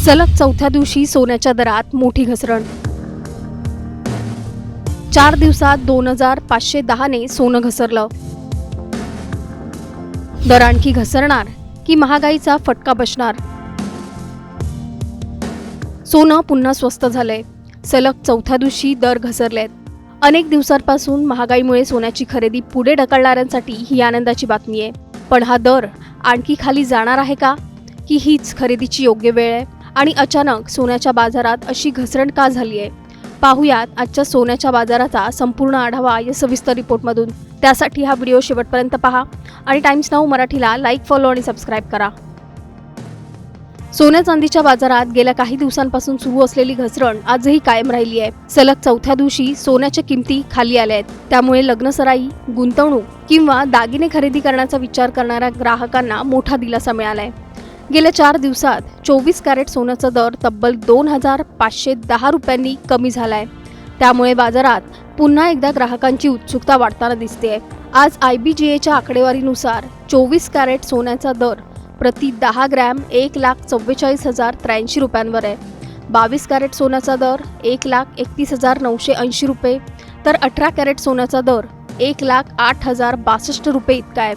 सलग चौथ्या दिवशी सोन्याच्या दरात मोठी घसरण. 4 दिवसात 2510 ने सोनं घसरलं. दर आणखी घसरणार की महागाईचा फटका बसणार? सोनं पुन्हा स्वस्त झालंय. सलग चौथ्या दिवशी दर घसरलेत. अनेक दिवसांपासून महागाईमुळे सोन्याची खरेदी पुढे ढकलणाऱ्यांसाठी ही आनंदाची बातमी आहे. पण हा दर आणखी खाली जाणार आहे का? की हीच खरेदीची योग्य वेळ आहे? आणि अचानक सोन्याच्या बाजारात अशी घसरण का झाली आहे? पाहुयात आजच्या सोन्याच्या बाजाराचा संपूर्ण आढावा या सविस्तर रिपोर्टमधून. त्यासाठी हा व्हिडिओ शेवटपर्यंत पहा आणि टाइम्स नाऊ मराठीला लाईक, फॉलो आणि सबस्क्राईब करा. सोन्या चांदीच्या बाजारात गेल्या काही दिवसांपासून सुरू असलेली घसरण आजही कायम राहिली आहे. सलग चौथ्या दिवशी सोन्याच्या किमती खाली आल्या आहेत. त्यामुळे लग्नसराई, गुंतवणूक किंवा दागिने खरेदी करण्याचा विचार करणाऱ्या ग्राहकांना मोठा दिलासा मिळालाय. गेल्या 4 दिवसात 24 कॅरेट सोन्याचा दर तब्बल 2510 रुपयांनी कमी झालाय. त्यामुळे बाजारात पुन्हा एकदा ग्राहकांची उत्सुकता वाढताना दिसते. आज IBGAच्या आकडेवारीनुसार 24 कॅरेट सोन्याचा दर प्रति 10 ग्रॅम 1,44,083 रुपयांवर आहे. 22 कॅरेट सोन्याचा दर 1,31,980 रुपये, तर 18 कॅरेट सोन्याचा दर 1,08,062 रुपये इतका आहे.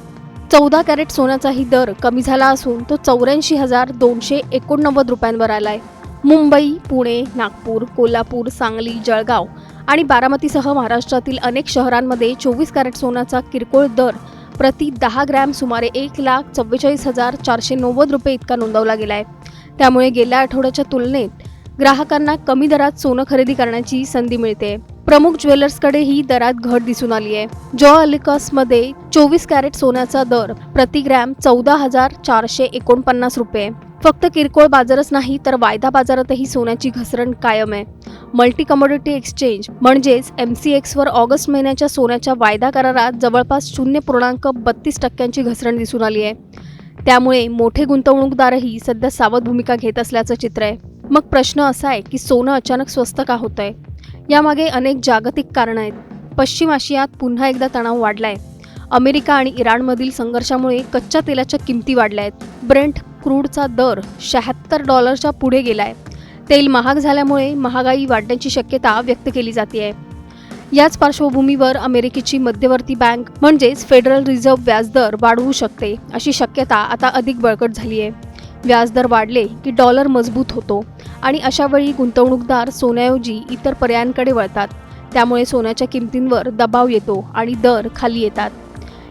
14 कॅरेट सोन्याचाही दर कमी झाला असून तो 84,289 रुपयांवर आलाय. मुंबई, पुणे, नागपूर, कोल्हापूर, सांगली, जळगाव आणि बारामतीसह महाराष्ट्रातील अनेक शहरांमध्ये 24 कॅरेट सोन्याचा किरकोळ दर प्रति 10 ग्रॅम सुमारे 1,44,490 रुपये इतका नोंदवला गेलाय. त्यामुळे गेल्या आठवड्याच्या तुलनेत ग्राहकांना कमी दरात सोनं खरेदी करण्याची संधी मिळते. प्रमुख ज्वेलर्सकडेही दरात घट दिसून आली आहे. जॉयअलिकसमध्ये 24 कॅरेट सोन्याचा दर प्रति ग्रॅम 14,449 रुपये. फक्त किरकोळ बाजारच नाही तर वायदा बाजारातही सोन्याची घसरण कायम आहे. मल्टी कमोडिटी एक्सचेंज म्हणजेच MCX वर ऑगस्ट महिन्याच्या सोन्याच्या वायदा करारात जवळपास 0.32% घसरण दिसून आली आहे. त्यामुळे मोठे गुंतवणूकदारही सध्या सावध भूमिका घेत असल्याचं चित्र आहे. मग प्रश्न असा आहे की सोनं अचानक स्वस्त का होतंय? यामागे अनेक जागतिक कारणं आहेत. पश्चिम आशियात पुन्हा एकदा तणाव वाढलाय. अमेरिका आणि इराणमधील संघर्षामुळे कच्च्या तेलाच्या किमती वाढल्या आहेत. ब्रेंट क्रूडचा दर $76 पुढे गेलाय. तेल महाग झाल्यामुळे महागाई वाढण्याची शक्यता व्यक्त केली जाते. याच पार्श्वभूमीवर अमेरिकेची मध्यवर्ती बँक म्हणजेच फेडरल रिझर्व्ह व्याजदर वाढवू शकते अशी शक्यता आता अधिक बळकट झाली आहे. व्याजदर वाढले की डॉलर मजबूत होतो आणि अशा वेळी गुंतवणूकदार सोन्याऐवजी इतर पर्यायांकडे वळतात. त्यामुळे सोन्याच्या किमतींवर दबाव येतो आणि दर खाली येतात.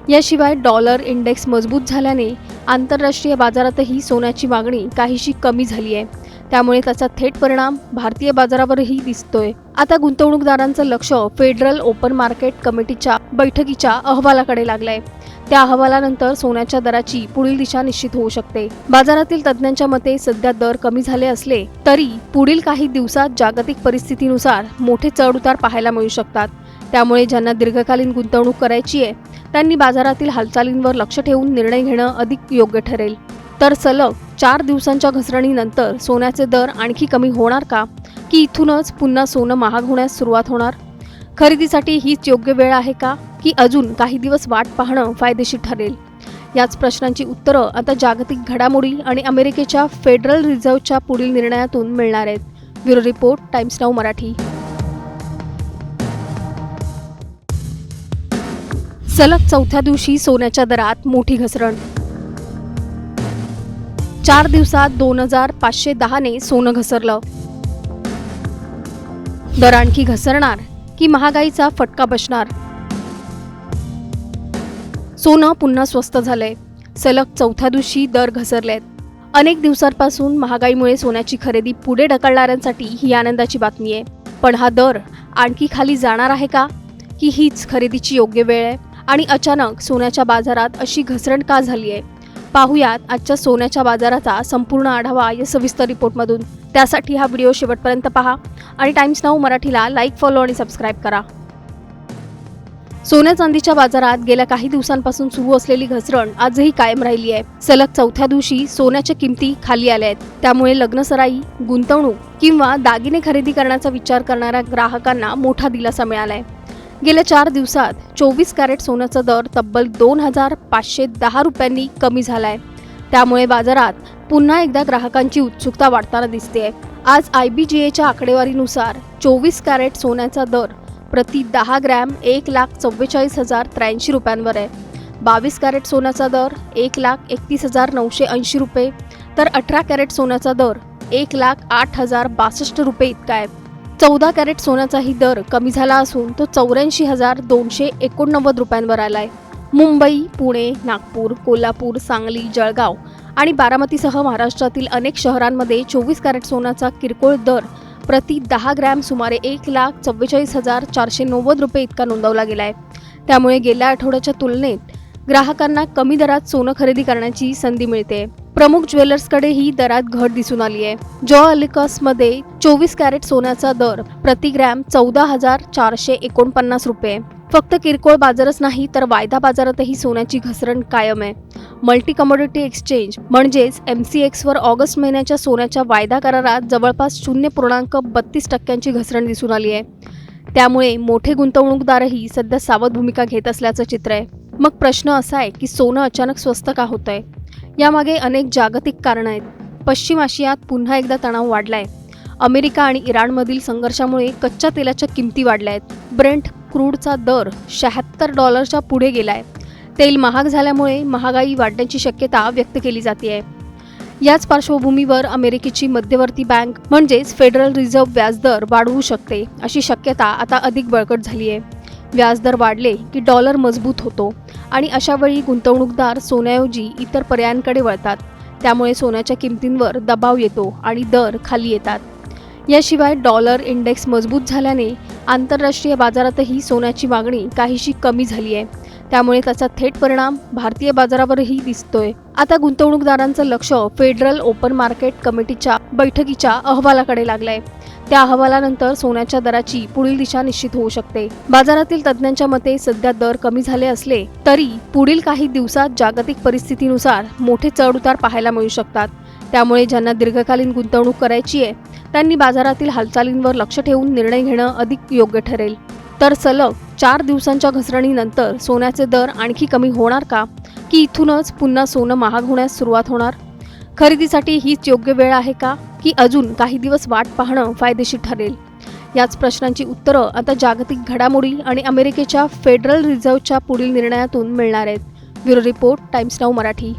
याशिवाय डॉलर इंडेक्स मजबूत झाल्याने आंतरराष्ट्रीय बाजारातही सोन्याची मागणी काहीशी कमी झाली आहे. त्यामुळे त्याचा थेट परिणाम भारतीय बाजारावरही दिसतोय. आता गुंतवणूकदारांचं लक्ष फेडरल ओपन मार्केट कमिटीच्या बैठकीच्या अहवालाकडे लागलंय. त्या अहवालानंतर सोन्याच्या दराची पुढील दिशा निश्चित होऊ शकते. बाजारातील तज्ज्ञांच्या मते सध्या दर कमी झाले असले तरी पुढील काही दिवसात जागतिक परिस्थितीनुसार मोठे चढ-उतार पाहायला मिळू शकतात. त्यामुळे ज्यांना दीर्घकालीन गुंतवणूक करायची आहे त्यांनी बाजारातील हालचालींवर लक्ष ठेवून निर्णय घेणं अधिक योग्य ठरेल. तर सलग 4 दिवसांच्या घसरणीनंतर सोन्याचे दर आणखी कमी होणार का? की इथूनच पुन्हा सोनं महाग होण्यास सुरुवात होणार? खरेदीसाठी हीच योग्य वेळ आहे का? की अजून काही दिवस वाट पाहणं फायदेशीर ठरेल? याच प्रश्नांची उत्तरं आता जागतिक घडामोडी आणि अमेरिकेच्या फेडरल रिझर्व्हच्या पुढील निर्णयातून मिळणार आहेत. Bureau report, times now Marathi. सलग चौथ्या दिवशी सोन्याच्या दरात मोठी घसरण. 4 दिवसात 2510 ने सोनं घसरलं. दर आणखी घसरणार की महागाईचा फटका बसणार? सोनं पुन्हा स्वस्त झालंय. सलग चौथ्या दिवशी दर घसरलेत. अनेक दिवसांपासून महागाईमुळे सोन्याची खरेदी पुढे ढकलणाऱ्यांसाठी ही आनंदाची बातमी आहे. पण हा दर आणखी खाली जाणार आहे का? की हीच खरेदीची योग्य वेळ आहे? आणि अचानक सोन्याच्या बाजारात अशी घसरण का झाली आहे? पाहुयात आजच्या सोन्याच्या बाजाराचा संपूर्ण आढावा या सविस्तर रिपोर्टमधून. त्यासाठी हा व्हिडिओ शेवटपर्यंत पहा आणि टाइम्स नाऊ मराठीला लाईक, फॉलो आणि सबस्क्राईब करा. सोन्या चांदीच्या बाजारात गेल्या काही दिवसांपासून सुरू असलेली घसरण आजही कायम राहिली आहे. सलग चौथ्या दिवशी सोन्याच्या किमती खाली आल्या आहेत. त्यामुळे लग्नसराई, गुंतवणूक किंवा दागिने खरेदी करण्याचा विचार करणाऱ्या ग्राहकांना मोठा दिलासा मिळालाय. गेल्या 4 दिवसात 24 कॅरेट सोन्याचा दर तब्बल 2510 रुपयांनी कमी झालाय. त्यामुळे बाजारात पुन्हा एकदा ग्राहकांची उत्सुकता वाढताना दिसते. आज IBGAच्या आकडेवारीनुसार 24 कॅरेट सोन्याचा दर प्रति 10 ग्रॅम 1,44,083 रुपयांवर आहे. 22 कॅरेट सोन्याचा दर 1,31,980 रुपये, तर 18 कॅरेट सोन्याचा दर 1,08,062 रुपये इतका आहे. 14 कॅरेट सोन्याचाही दर कमी झाला असून तो 84,289 रुपयांवर आलाय. मुंबई, पुणे, नागपूर, कोल्हापूर, सांगली, जळगाव आणि बारामतीसह महाराष्ट्रातील अनेक शहरांमध्ये 24 कॅरेट सोन्याचा किरकोळ दर प्रति 10 ग्रॅम सुमारे 1,44,490 रुपये इतका नोंदवला गेलाय. त्यामुळे गेल्या आठवड्याच्या तुलनेत ग्राहकांना कमी दरात सोनं खरेदी करण्याची संधी मिळते. प्रमुख ज्वेलर्सकडे ही दरात घट दिसून आली आहे. जॉयअलिकसमध्ये 24 कॅरेट सोन्याचा दर प्रति ग्रॅम 14,449 रुपये. फक्त किरकोळ बाजारच नाही तर वायदा बाजारातही सोन्याची घसरण कायम आहे. मल्टी कमोडिटी एक्सचेंज म्हणजेच MCX वर ऑगस्ट महिन्याच्या सोन्याच्या वायदा करारात जवळपास 0.32% घसरण दिसून आली आहे. त्यामुळे मोठे गुंतवणूकदारही सध्या सावध भूमिका घेत असल्याचं चित्र आहे. मग प्रश्न असा आहे की सोनं अचानक स्वस्त का होतंय? यामागे अनेक जागतिक कारणं आहेत. पश्चिम आशियात पुन्हा एकदा तणाव वाढलाय. अमेरिका आणि इराणमधील संघर्षामुळे कच्च्या तेलाच्या किमती वाढल्या आहेत. ब्रेंट क्रूडचा दर $76 पुढे गेलाय. तेल महाग झाल्यामुळे महागाई वाढण्याची शक्यता व्यक्त केली जाते. याच पार्श्वभूमीवर अमेरिकेची मध्यवर्ती बँक म्हणजेच फेडरल रिझर्व्ह व्याजदर वाढवू शकते अशी शक्यता आता अधिक बळकट झाली आहे. व्याजदर वाढले की डॉलर मजबूत होतो आणि अशा वेळी गुंतवणूकदार सोन्याऐवजी इतर पर्यायांकडे वळतात. त्यामुळे सोन्याच्या किमतींवर दबाव येतो आणि दर खाली येतात. याशिवाय डॉलर इंडेक्स मजबूत झाल्याने आंतरराष्ट्रीय बाजारातही सोन्याची मागणी काहीशी कमी झाली आहे. त्यामुळे त्याचा थेट परिणाम भारतीय बाजारावरही दिसतोय. आता गुंतवणूकदारांचं लक्ष फेडरल ओपन मार्केट कमिटीच्या बैठकीच्या अहवालाकडे लागलंय. त्या अहवालानंतर सोन्याच्या दराची पुढील दिशा निश्चित होऊ शकते. बाजारातील तज्ज्ञांच्या मते सध्या दर कमी झाले असले तरी पुढील काही दिवसात जागतिक परिस्थितीनुसार मोठे चढउतार पाहायला मिळू शकतात. त्यामुळे ज्यांना दीर्घकालीन गुंतवणूक करायची आहे त्यांनी बाजारातील हालचालींवर लक्ष ठेवून निर्णय घेणं अधिक योग्य ठरेल. तर सलग 4 दिवसांच्या घसरणीनंतर सोन्याचे दर आणखी कमी होणार का, की इथूनच पुन्हा सोनं महाग होण्यास सुरुवात होणार? खरेदीसाठी हीच योग्य वेळ आहे का, की अजून काही दिवस वाट पाहणं फायदेशीर ठरेल? याच प्रश्नांची उत्तरं आता जागतिक घडामोडी आणि अमेरिकेच्या फेडरल रिझर्व्हच्या पुढील निर्णयातून मिळणार आहेत. Bureau report, times now Marathi.